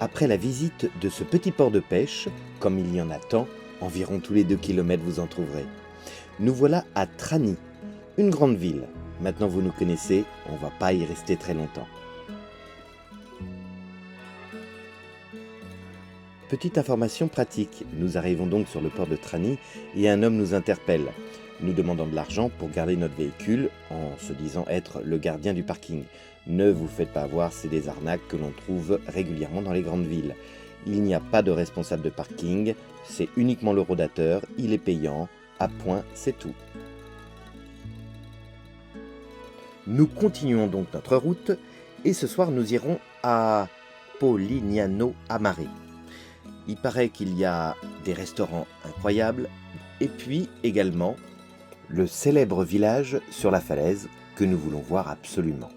Après la visite de ce petit port de pêche, comme il y en a tant, environ tous les 2 kilomètres vous en trouverez, nous voilà à Trani, une grande ville. Maintenant vous nous connaissez, on ne va pas y rester très longtemps. Petite information pratique, nous arrivons donc sur le port de Trani et un homme nous interpelle, nous demandant de l'argent pour garder notre véhicule en se disant être le gardien du parking. Ne vous faites pas avoir, c'est des arnaques que l'on trouve régulièrement dans les grandes villes. Il n'y a pas de responsable de parking, c'est uniquement le rodateur, il est payant, à point, c'est tout. Nous continuons donc notre route et ce soir nous irons à Polignano a Mare. Il paraît qu'il y a des restaurants incroyables et puis également le célèbre village sur la falaise que nous voulons voir absolument.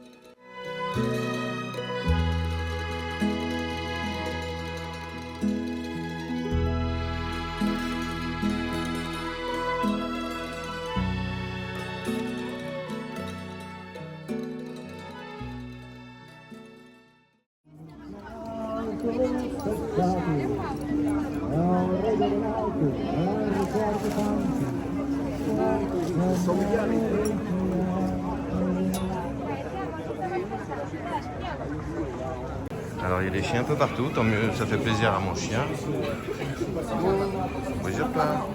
Alors il y a des chiens un peu partout, tant mieux, ça fait plaisir à mon chien. Bonjour pas.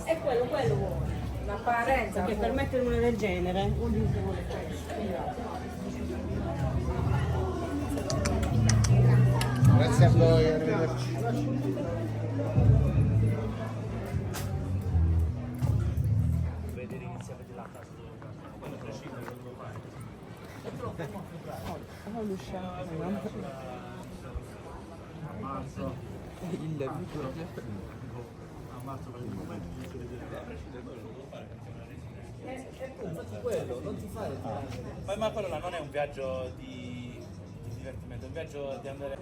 È quello l'apparenza che permette una del genere. Grazie a voi, arrivederci. Il l'a vu quoi. Quello, non ti fare. Ma quello là non è un viaggio di divertimento, è un viaggio di andare.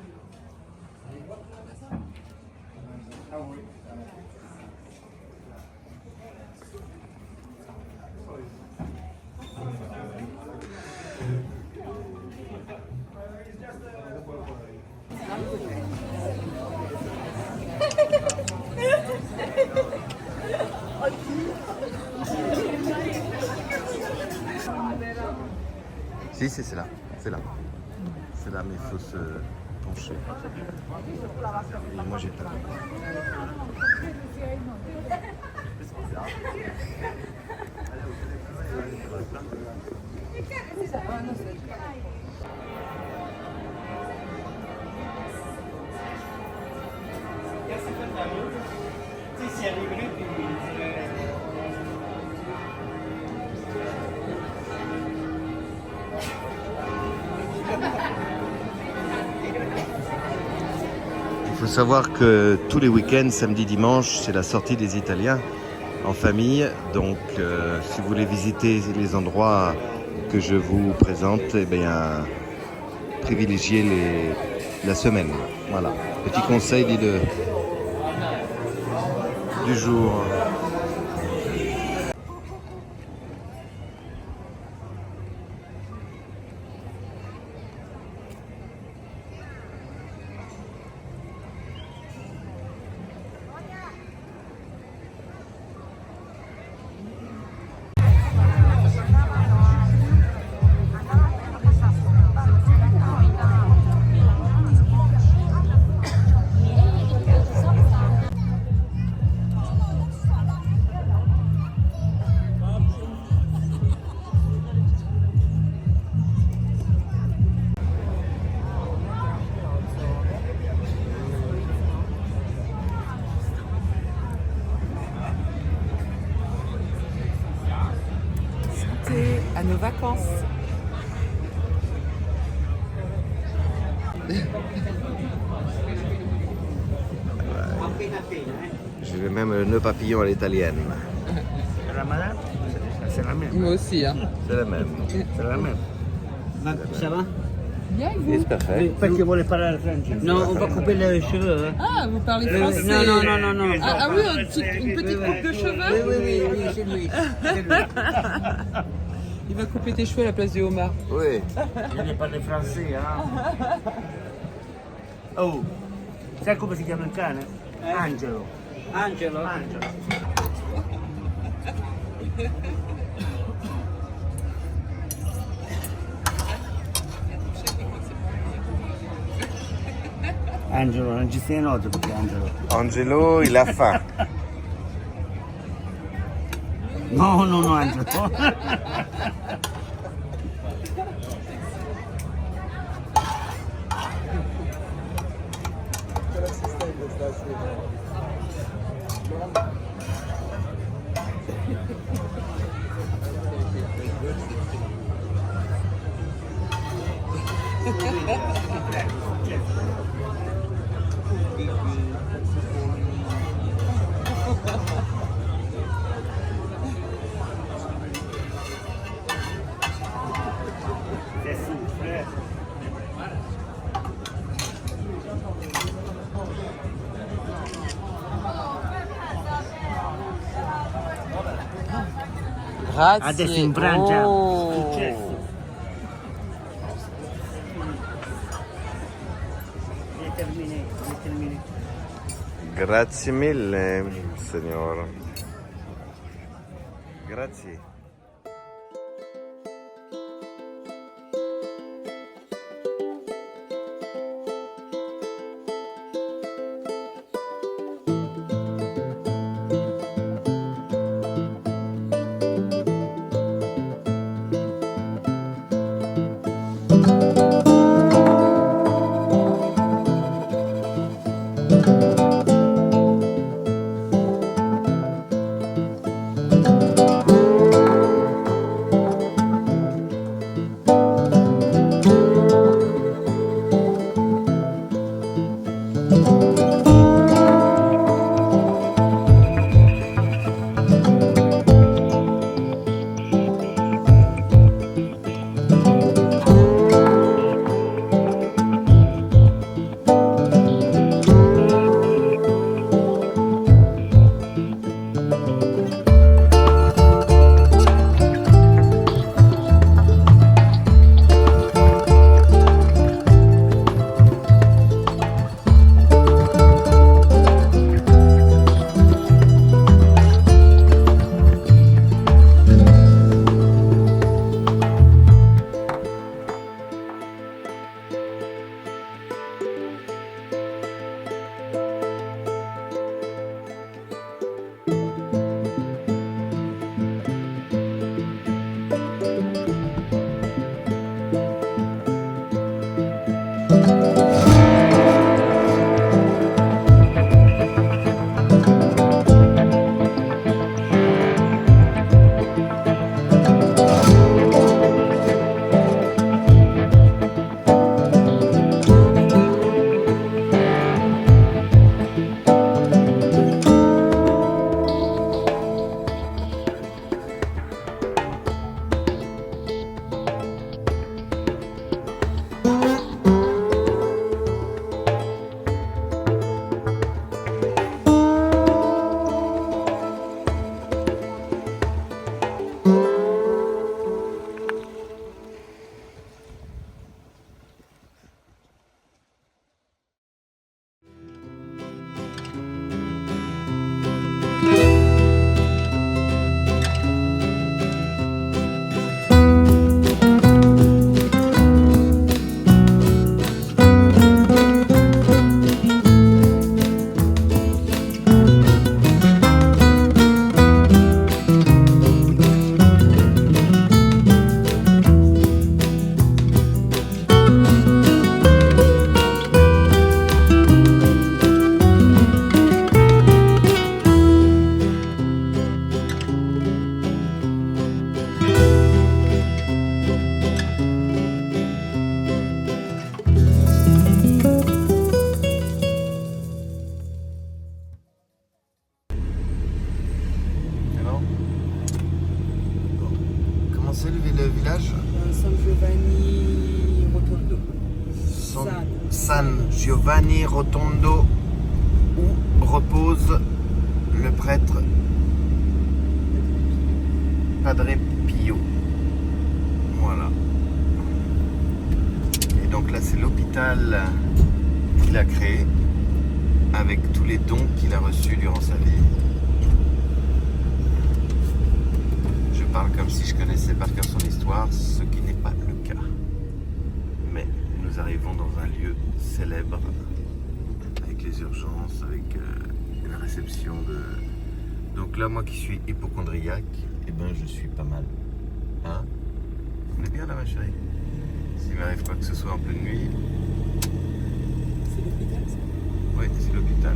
Si, c'est là, c'est là. C'est là, mais il faut se pencher. Et moi, j'ai pas. Il faut savoir que tous les week-ends, samedi, dimanche, c'est la sortie des Italiens en famille. Donc, si vous voulez visiter les endroits que je vous présente, eh bien, privilégiez la semaine. Voilà. Petit conseil du jour. à nos vacances. Je vais même le nœud papillon à l'italienne. C'est la même. Moi aussi. Hein. C'est la même. C'est la même. Ça va? Bien, et vous? C'est parfait. Parce que vuole parler français. Non, on va couper les cheveux. Hein. Ah, vous parlez français? Non. Ah oui, une petite coupe de cheveux? Oui, c'est lui. C'est lui. Il va couper tes cheveux à la place du homard. Oui. Je ne parle français. Hein. Oh, sai come si chiama il cane? Angelo. Angelo? Angelo. Angelo, non ci stai note perché Angelo. Angelo, il a faim. No, Angelo. Grazie. Adesso in Francia Oh. successo. Termine. Grazie mille, signor. Grazie. c'est le village San Giovanni Rotondo. San Giovanni Rotondo, où repose le prêtre Padre Pio. Voilà. Et donc là, c'est l'hôpital qu'il a créé avec tous les dons qu'il a reçus durant sa vie. Je parle comme si je connaissais par cœur son histoire, ce qui n'est pas le cas. Mais nous arrivons dans un lieu célèbre avec les urgences, avec la réception de... Donc là, moi qui suis hypocondriaque, eh ben je suis pas mal. Hein? On est bien là, ma chérie? S'il m'arrive quoi que ce soit en pleine nuit... C'est l'hôpital, ça? Oui, c'est l'hôpital.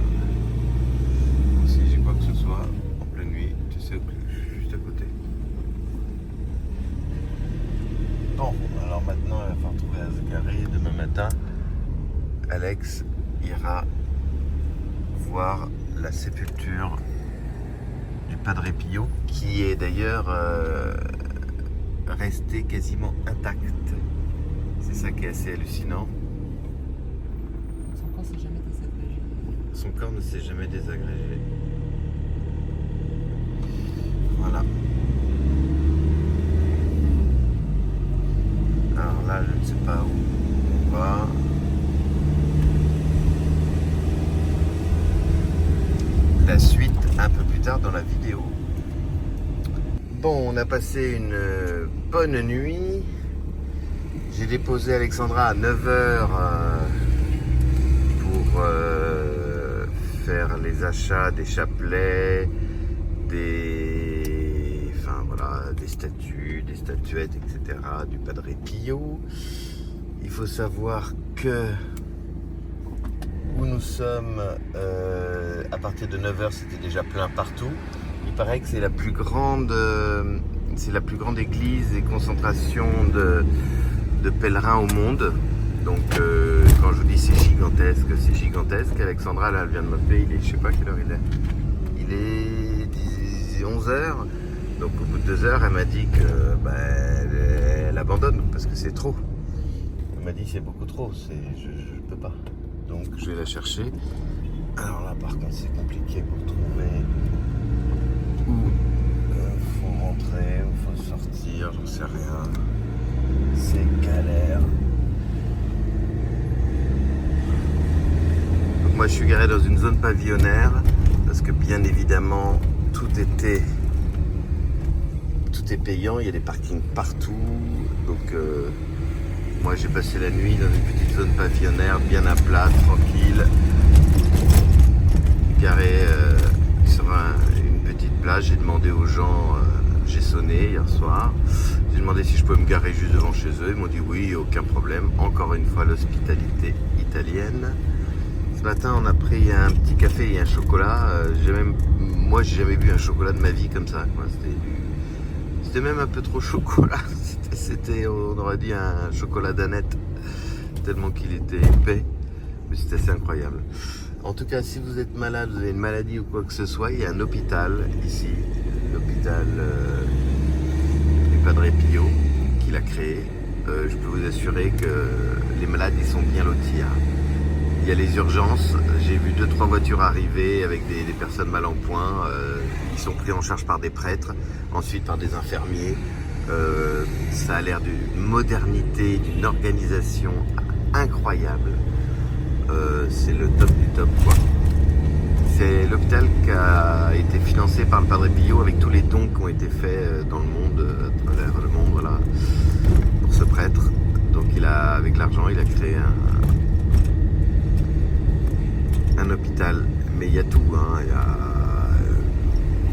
Si j'ai quoi que ce soit en pleine nuit, tu sais que je suis juste à côté. Bon, alors maintenant, il va falloir trouver à se garer. Demain matin, Alex ira voir la sépulture du Padre Pio, qui est d'ailleurs resté quasiment intact. C'est ça qui est assez hallucinant. Son corps s'est jamais désagrégé. Son corps ne s'est jamais désagrégé. Voilà. Alors là, je ne sais pas où on va. La suite un peu plus tard dans la vidéo. Bon, on a passé une bonne nuit. J'ai déposé Alexandra à 9h pour faire les achats des chapelets, des statues, des statuettes, etc. du Padre Pio. Il faut savoir que où nous sommes, à partir de 9h, c'était déjà plein partout. Il paraît que c'est la plus grande église et concentration de pèlerins au monde. Donc quand je vous dis c'est gigantesque, c'est gigantesque. Alexandra, là, elle vient de m'appeler, je sais pas quelle heure il est. Il est 11h. Donc au bout de 2 heures, elle m'a dit que elle abandonne parce que c'est trop. Elle m'a dit c'est beaucoup trop, je peux pas. Donc je vais la chercher. Alors là par contre c'est compliqué pour trouver où faut rentrer, où faut sortir, j'en sais rien. C'est galère. Donc moi je suis garé dans une zone pavillonnaire parce que bien évidemment tout est payant, il y a des parkings partout. Donc moi j'ai passé la nuit dans une petite zone pavillonnaire bien à plat, tranquille, garé sur une petite plage. J'ai demandé aux gens, j'ai sonné hier soir, j'ai demandé si je pouvais me garer juste devant chez eux. Ils m'ont dit oui, aucun problème. Encore une fois l'hospitalité italienne. Ce matin on a pris un petit café et un chocolat. Moi j'ai jamais bu un chocolat de ma vie comme ça. C'était même un peu trop chocolat. On aurait dit un chocolat d'Annette, tellement qu'il était épais. Mais c'était assez incroyable. En tout cas, si vous êtes malade, vous avez une maladie ou quoi que ce soit, il y a un hôpital ici, l'hôpital du Padre Pio, qu'il a créé. Je peux vous assurer que les malades, ils sont bien lotis. Hein. Il y a les urgences. J'ai vu 2-3 voitures arriver avec des personnes mal en point. Ils sont pris en charge par des prêtres, ensuite par des infirmiers. Ça a l'air d'une modernité, d'une organisation incroyable. C'est le top du top, quoi. C'est l'hôpital qui a été financé par le Padre Pio avec tous les dons qui ont été faits dans le monde, à travers le monde, voilà, pour ce prêtre. Donc avec l'argent, il a créé un hôpital. Mais il y a tout, hein. Il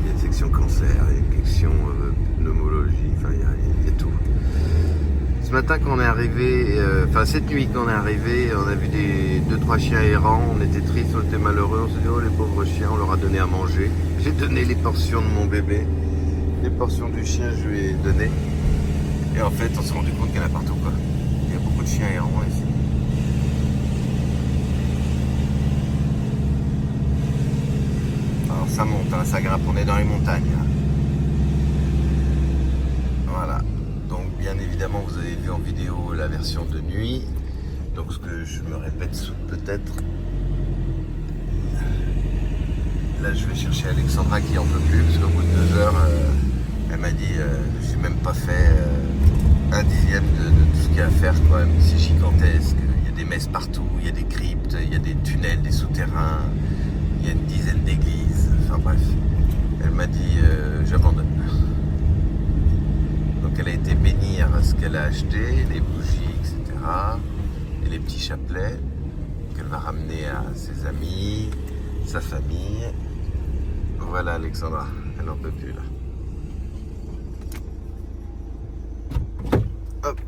y a une section cancer, il y a une section pneumologie, enfin il y a tout. Ce matin quand on est arrivé, cette nuit quand on est arrivé, on a vu 2-3 chiens errants, on était tristes, on était malheureux, on s'est dit oh les pauvres chiens, on leur a donné à manger. J'ai donné les portions de mon bébé, les portions du chien je lui ai donné. Et en fait on s'est rendu compte qu'il y en a partout, quoi. Il y a beaucoup de chiens errants ici. Alors ça monte, hein, ça grimpe, on est dans les montagnes. Hein. Voilà. évidemment, vous avez vu en vidéo la version de nuit. Donc ce que je me répète peut-être. Là, je vais chercher Alexandra qui en peut plus, parce qu'au bout de 2 heures, elle m'a dit j'ai même pas fait un dixième de tout ce qu'il y a à faire, quoi. C'est gigantesque. Il y a des messes partout, il y a des cryptes, il y a des tunnels, des souterrains, il y a une dizaine d'églises. Enfin bref, elle m'a dit j'abandonne. Donc elle a été bénir ce qu'elle a acheté, les bougies, etc. Et les petits chapelets qu'elle va ramener à ses amis, sa famille. Voilà Alexandra, elle n'en peut plus là. Hop.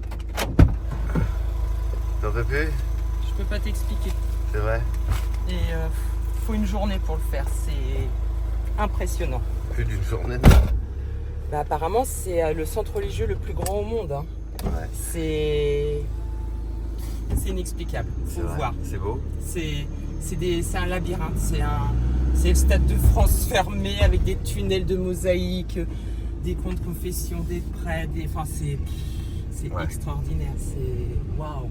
T'en peux plus? Je peux pas t'expliquer. C'est vrai? Et faut une journée pour le faire, c'est impressionnant. Plus d'une journée. Bah, apparemment, c'est le centre religieux le plus grand au monde. Hein. Ouais. C'est inexplicable, faut le voir. C'est beau. C'est un labyrinthe, c'est le Stade de France fermé avec des tunnels de mosaïque, des comptes de confession, des prêts, enfin c'est extraordinaire, c'est waouh.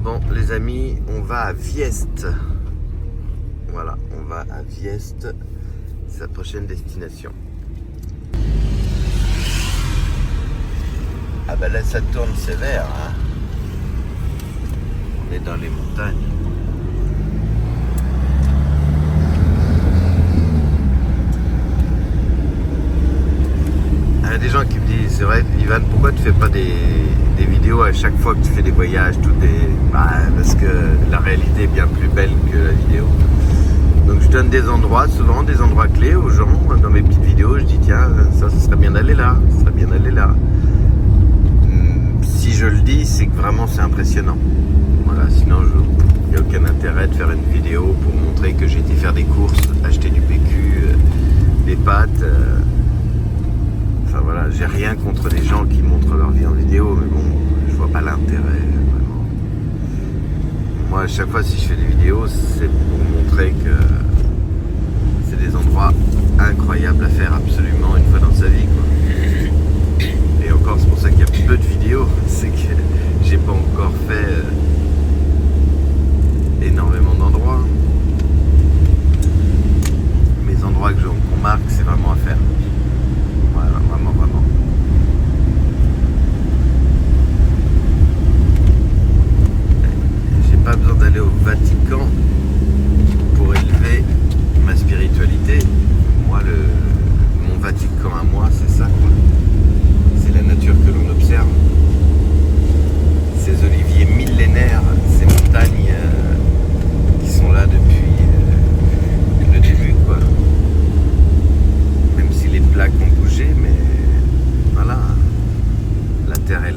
Bon les amis, on va à Vieste. Voilà, on va à Vieste, c'est sa prochaine destination. Ah bah là ça tourne sévère, hein. On est dans les montagnes. Il y a des gens qui me disent, c'est vrai Ivan, pourquoi tu fais pas des vidéos à chaque fois que tu fais des voyages, parce que la réalité est bien plus belle que la vidéo. Donc je donne des endroits, souvent des endroits clés aux gens. Dans mes petites vidéos, je dis tiens, ça serait bien d'aller là, ça serait bien d'aller là. Si je le dis, c'est que vraiment c'est impressionnant. Voilà, sinon il n'y a aucun intérêt de faire une vidéo pour montrer que j'ai été faire des courses, acheter du PQ, des pâtes. Enfin voilà, j'ai rien contre les gens qui montrent leur vie en vidéo, mais bon, je vois pas l'intérêt, vraiment. Moi, à chaque fois, si je fais des vidéos, c'est pour montrer que c'est des endroits incroyables à faire absolument une fois dans sa vie, quoi. Et encore,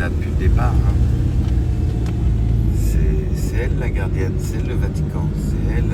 là depuis le départ. Hein. C'est elle la gardienne, c'est elle le Vatican, c'est elle...